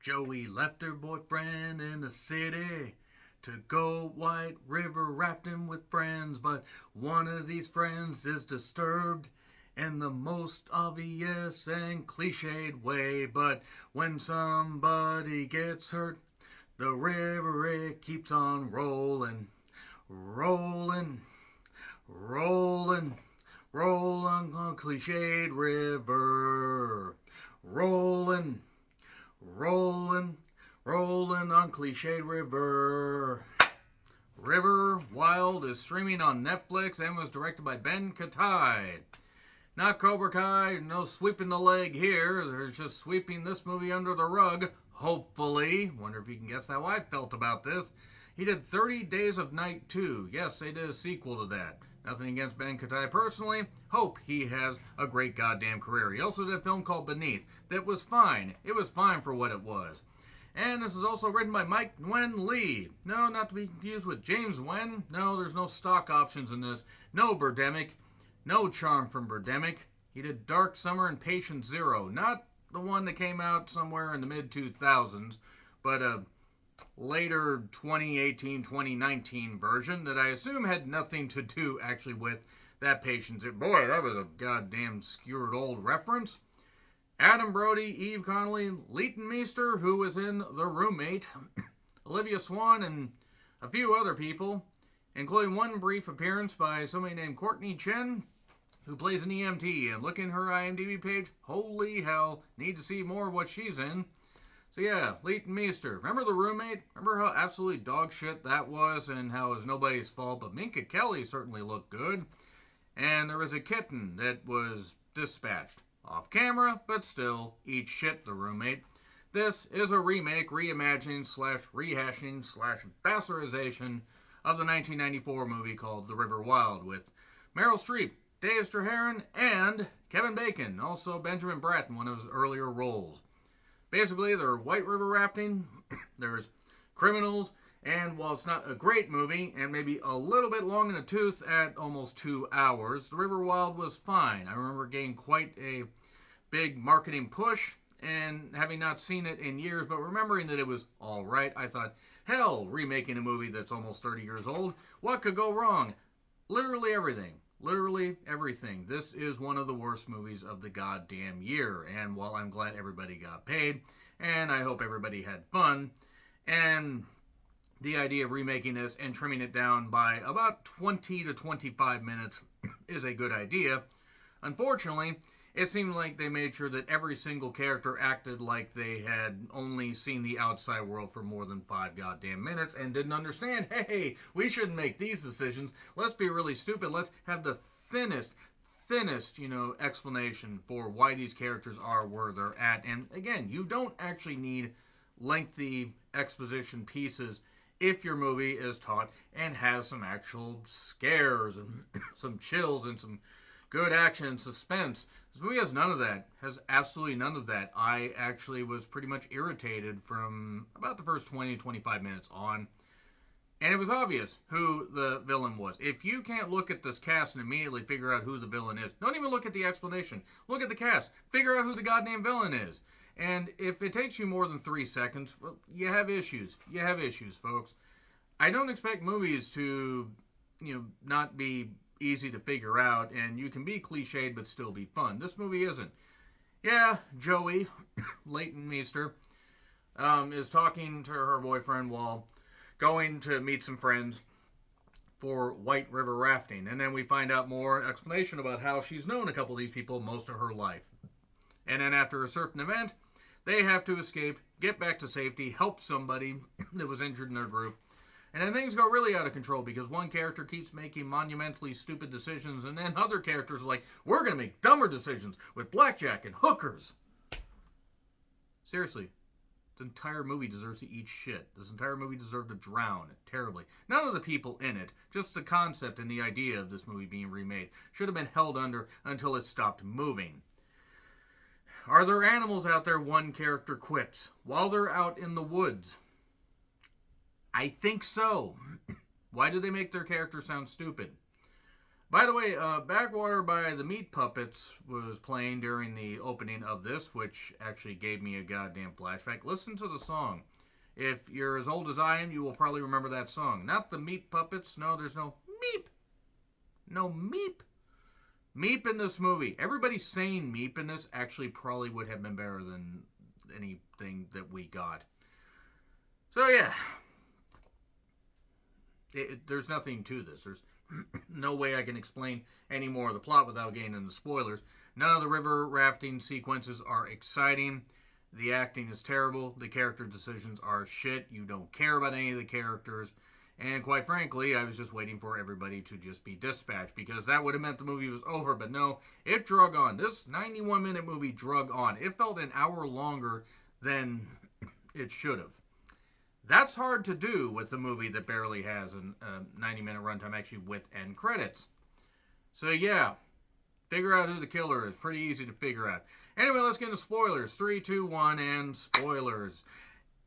Joey left her boyfriend in the city to go White River rafting with friends, but one of these friends is disturbed in the most obvious and cliched way. But when somebody gets hurt, the river it keeps on rolling, rolling, rolling, rolling on Clichéd River, rolling, rolling, rolling on Clichéd River. River Wild is streaming on Netflix and was directed by Ben Clichéd. Not Cobra Kai, no sweeping the leg here. There's just sweeping this movie under the rug, hopefully. Wonder if you can guess how I felt about this. He did 30 Days of Night 2. Yes, they did a sequel to that. Nothing against Ben Clichéd personally. Hope he has a great goddamn career. He also did a film called Beneath that was fine. It was fine for what it was. And this is also written by Mike Nguyen Lee. No, not to be confused with James Nguyen. No, there's no stock options in this. No Birdemic. No charm from Birdemic. He did Dark Summer and Patient Zero. Not the one that came out somewhere in the mid-2000s, but a later 2018-2019 version that I assume had nothing to do actually with that Patient Zero. Boy, that was a goddamn skewered old reference. Adam Brody, Eve Connolly, Leighton Meester, who was in The Roommate, Olivia Swan, and a few other people, including one brief appearance by somebody named Courtney Chen, who plays an EMT. And looking at her IMDb page, holy hell, need to see more of what she's in. So yeah, Leighton Meester. Remember The Roommate? Remember how absolutely dog shit that was and how it was nobody's fault? But Minka Kelly certainly looked good. And there was a kitten that was dispatched. Off camera, but still, eat shit, The Roommate. This is a remake, reimagining, rehashing, bastardization of the 1994 movie called The River Wild with Meryl Streep, Dave Strahan, and Kevin Bacon, also Benjamin Bratt in one of his earlier roles. Basically, they're White River rafting, there's criminals, and while it's not a great movie, and maybe a little bit long in the tooth at almost 2 hours, The River Wild was fine. I remember getting quite a big marketing push, and having not seen it in years, but remembering that it was alright, I thought, hell, remaking a movie that's almost 30 years old, what could go wrong? Literally everything. Literally everything. This is one of the worst movies of the goddamn year, and while I'm glad everybody got paid, and I hope everybody had fun, and the idea of remaking this and trimming it down by about 20 to 25 minutes is a good idea. Unfortunately, it seemed like they made sure that every single character acted like they had only seen the outside world for more than 5 goddamn minutes and didn't understand, hey, we shouldn't make these decisions. Let's be really stupid. Let's have the thinnest, explanation for why these characters are where they're at. And again, you don't actually need lengthy exposition pieces if your movie is taught and has some actual scares and some chills and some good action and suspense. This movie has none of that. Has absolutely none of that. I actually was pretty much irritated from about the first 20 to 25 minutes on. And it was obvious who the villain was. If you can't look at this cast and immediately figure out who the villain is, don't even look at the explanation. Look at the cast. Figure out who the goddamn villain is. And if it takes you more than 3 seconds, well, you have issues. You have issues, folks. I don't expect movies to, not be easy to figure out, and you can be cliched but still be fun. This movie isn't. Yeah, Joey, Leighton Meester, is talking to her boyfriend while going to meet some friends for White River rafting. And then we find out more explanation about how she's known a couple of these people most of her life. And then after a certain event, they have to escape, get back to safety, help somebody that was injured in their group. And then things go really out of control because one character keeps making monumentally stupid decisions, and then other characters are like, we're going to make dumber decisions with blackjack and hookers. Seriously, this entire movie deserves to eat shit. This entire movie deserved to drown terribly. None of the people in it, just the concept and the idea of this movie being remade, should have been held under until it stopped moving. Are there animals out there? One character quips while they're out in the woods. I think so. Why do they make their character sound stupid? By the way, Backwater by the Meat Puppets was playing during the opening of this, which actually gave me a goddamn flashback. Listen to the song. If you're as old as I am, you will probably remember that song. Not the Meat Puppets. No, there's no meep. No meep. Meep in this movie. Everybody saying meep in this actually probably would have been better than anything that we got. So yeah. There's nothing to this. There's no way I can explain any more of the plot without getting into spoilers. None of the river rafting sequences are exciting. The acting is terrible. The character decisions are shit. You don't care about any of the characters. And quite frankly, I was just waiting for everybody to just be dispatched, because that would have meant the movie was over. But no, it drug on. This 91-minute movie drug on. It felt an hour longer than it should have. That's hard to do with a movie that barely has a 90-minute runtime, actually, with end credits. So yeah, figure out who the killer is. Pretty easy to figure out. Anyway, let's get into spoilers. 3, 2, 1, and spoilers.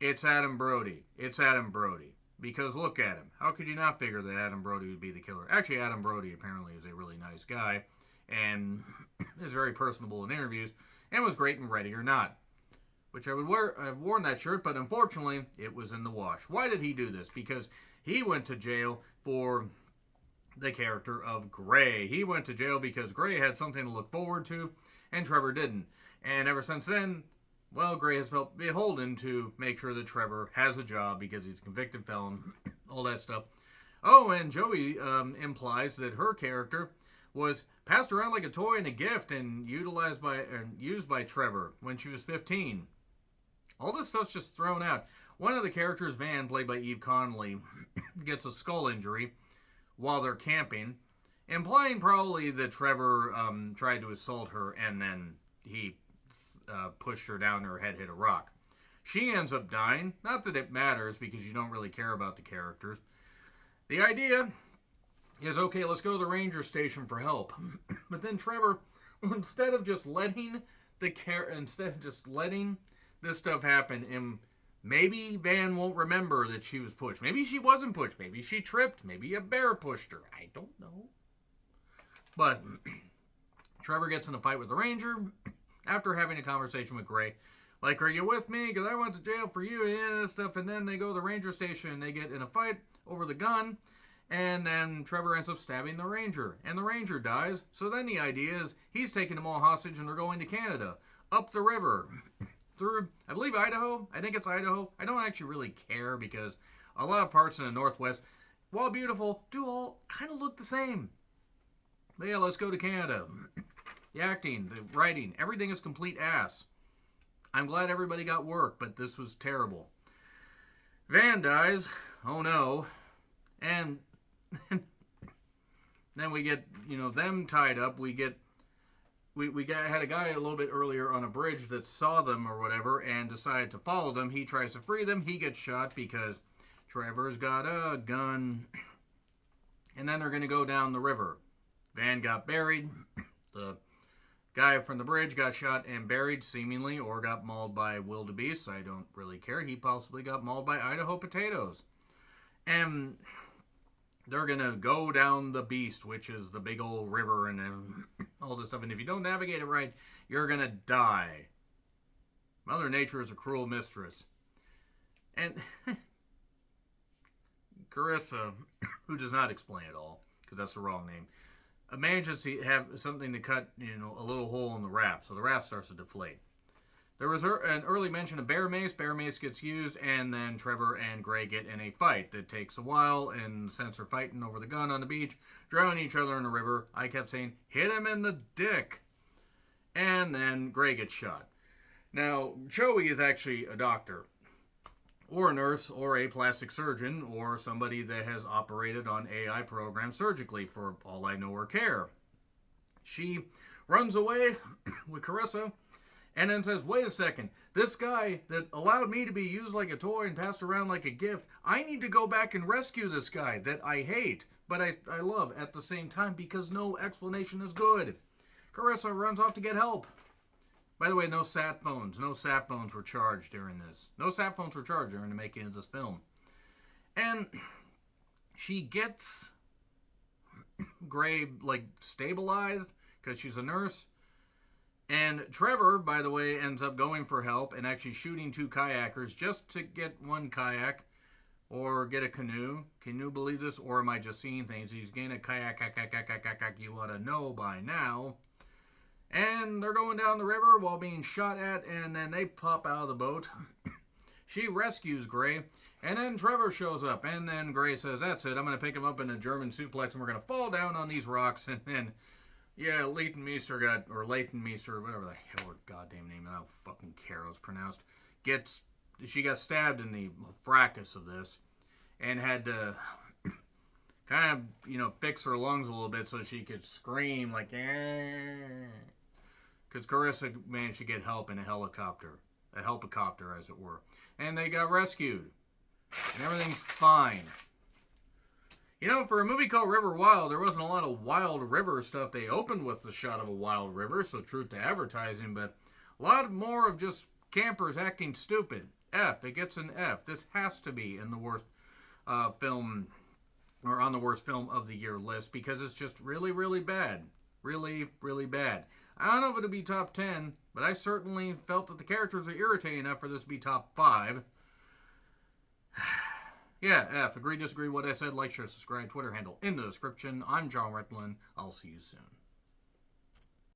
It's Adam Brody. It's Adam Brody. Because look at him. How could you not figure that Adam Brody would be the killer? Actually, Adam Brody apparently is a really nice guy and is very personable in interviews and was great in Ready or Not, which I've worn that shirt, but unfortunately, it was in the wash. Why did he do this? Because he went to jail for the character of Gray. He went to jail because Gray had something to look forward to, and Trevor didn't. And ever since then, well, Gray has felt beholden to make sure that Trevor has a job because he's a convicted felon, all that stuff. Oh, and Joey implies that her character was passed around like a toy and a gift and used by Trevor when she was 15. All this stuff's just thrown out. One of the characters, Van, played by Eve Connolly, gets a skull injury while they're camping, implying probably that Trevor tried to assault her and then he pushed her down, her head hit a rock. She ends up dying. Not that it matters because you don't really care about the characters. The idea is, okay, let's go to the ranger station for help. But then Trevor, instead of just letting this stuff happen, and maybe Van won't remember that she was pushed. Maybe she wasn't pushed. Maybe she tripped. Maybe a bear pushed her. I don't know. But Trevor gets in a fight with the ranger after having a conversation with Gray. Like, are you with me? Because I went to jail for you and this stuff. And then they go to the ranger station and they get in a fight over the gun. And then Trevor ends up stabbing the ranger. And the ranger dies. So then the idea is he's taking them all hostage and they're going to Canada. Up the river. Through, I believe, Idaho. I think it's Idaho. I don't actually really care because a lot of parts in the Northwest, while beautiful, do all kind of look the same. But yeah, let's go to Canada. The acting, the writing, everything is complete ass. I'm glad everybody got work, but this was terrible. Van dies. Oh no. And then we get, them tied up. We had a guy a little bit earlier on a bridge that saw them or whatever and decided to follow them. He tries to free them. He gets shot because Trevor's got a gun. And then they're going to go down the river. Van got buried. The guy from the bridge got shot and buried, seemingly, or got mauled by wildebeest. I don't really care. He possibly got mauled by Idaho potatoes. And they're going to go down the beast, which is the big old river and all this stuff. And if you don't navigate it right, you're going to die. Mother Nature is a cruel mistress. And Carissa, who does not explain it all, because that's the wrong name, manages to have something to cut, a little hole in the raft. So the raft starts to deflate. There was an early mention of bear mace. Bear mace gets used, and then Trevor and Gray get in a fight that takes a while, and since they're fighting over the gun on the beach, drowning each other in the river, I kept saying, hit him in the dick. And then Gray gets shot. Now, Joey is actually a doctor, or a nurse, or a plastic surgeon, or somebody that has operated on AI programs surgically for all I know or care. She runs away with Carissa, and then says, wait a second, this guy that allowed me to be used like a toy and passed around like a gift, I need to go back and rescue this guy that I hate, but I love at the same time because no explanation is good. Carissa runs off to get help. By the way, no sat phones. No sat phones were charged during this. No sat phones were charged during the making of this film. And she gets Gray, like, stabilized because she's a nurse. And Trevor, by the way, ends up going for help and actually shooting 2 kayakers just to get 1 kayak or get a canoe. Can you believe this? Or am I just seeing things? He's getting a kayak, you ought to know by now. And they're going down the river while being shot at, and then they pop out of the boat. She rescues Gray, and then Trevor shows up, and then Gray says, that's it, I'm going to pick him up in a German suplex, and we're going to fall down on these rocks, and then, yeah, Leighton Meester, whatever the hell her goddamn name, I don't fucking care how it's pronounced, she got stabbed in the fracas of this, and had to kind of, fix her lungs a little bit so she could scream like, eh. Because Carissa managed to get help in a helipcopter as it were. And they got rescued. And everything's fine. For a movie called River Wild, there wasn't a lot of wild river stuff. They opened with the shot of a wild river, so truth to advertising, but a lot more of just campers acting stupid. F. It gets an F. This has to be in the worst film, or on the worst film of the year list, because it's just really, really bad. Really, really bad. I don't know if it'll be top 10, but I certainly felt that the characters are irritating enough for this to be top 5. Yeah, F. Agree, disagree, what I said, like, share, subscribe, Twitter handle in the description. I'm John Retlin. I'll see you soon.